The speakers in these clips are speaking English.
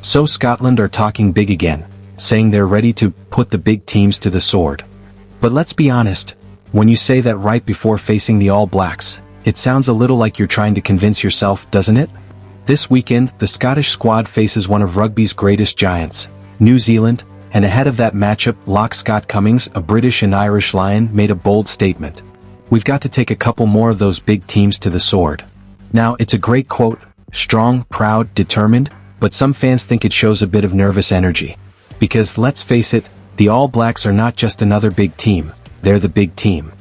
So Scotland are talking big again, saying they're ready to put the big teams to the sword. But let's be honest, when you say that right before facing the All Blacks, it sounds a little like you're trying to convince yourself, doesn't it? This weekend, the Scottish squad faces one of rugby's greatest giants, New Zealand, and ahead of that matchup, lock Scott Cummings, a British and Irish Lion, made a bold statement. We've got to take a couple more of those big teams to the sword. Now, it's a great quote, strong, proud, determined, but some fans think it shows a bit of nervous energy. Because, let's face it, the All Blacks are not just another big team, they're the big team.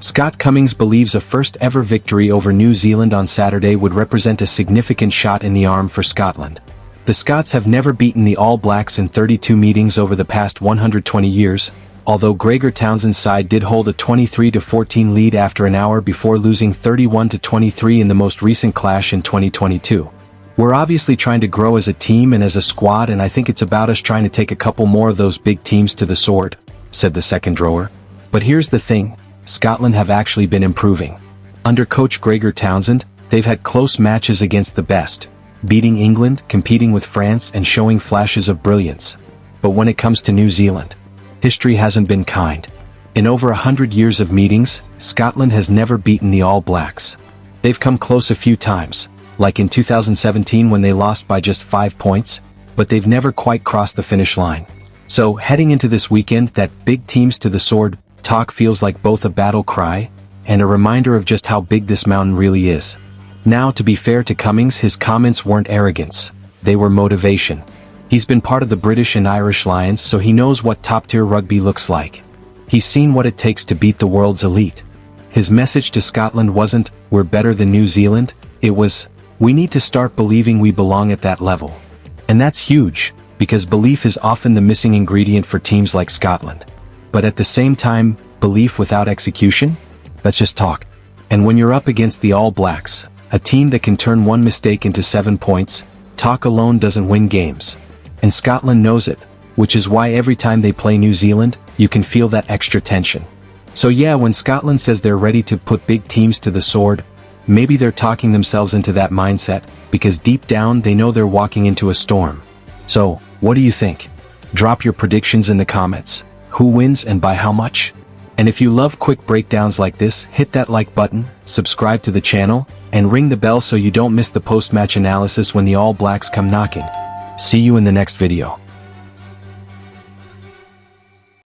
Scott Cummings believes a first-ever victory over New Zealand on Saturday would represent a significant shot in the arm for Scotland. The Scots have never beaten the All Blacks in 32 meetings over the past 120 years, although Gregor Townsend's side did hold a 23-14 lead after an hour before losing 31-23 in the most recent clash in 2022. We're obviously trying to grow as a team and as a squad, and I think it's about us trying to take a couple more of those big teams to the sword, said the second rower. But here's the thing, Scotland have actually been improving. Under coach Gregor Townsend, they've had close matches against the best, beating England, competing with France, and showing flashes of brilliance. But when it comes to New Zealand, history hasn't been kind. In over 100 years of meetings, Scotland has never beaten the All Blacks. They've come close a few times, like in 2017 when they lost by just 5 points, but they've never quite crossed the finish line. So, heading into this weekend, that big teams to the sword talk feels like both a battle cry and a reminder of just how big this mountain really is. Now, to be fair to Cummings, his comments weren't arrogance, they were motivation. He's been part of the British and Irish Lions, so he knows what top-tier rugby looks like. He's seen what it takes to beat the world's elite. His message to Scotland wasn't, "We're better than New Zealand," it was, "We need to start believing we belong at that level." And that's huge, because belief is often the missing ingredient for teams like Scotland. But at the same time, belief without execution? That's just talk. And when you're up against the All Blacks, a team that can turn one mistake into 7 points, talk alone doesn't win games. And Scotland knows it, which is why every time they play New Zealand, you can feel that extra tension. So yeah, when Scotland says they're ready to put big teams to the sword, maybe they're talking themselves into that mindset, because deep down they know they're walking into a storm. So, what do you think? Drop your predictions in the comments. Who wins and by how much? And if you love quick breakdowns like this, hit that like button, subscribe to the channel, and ring the bell so you don't miss the post-match analysis when the All Blacks come knocking. See you in the next video.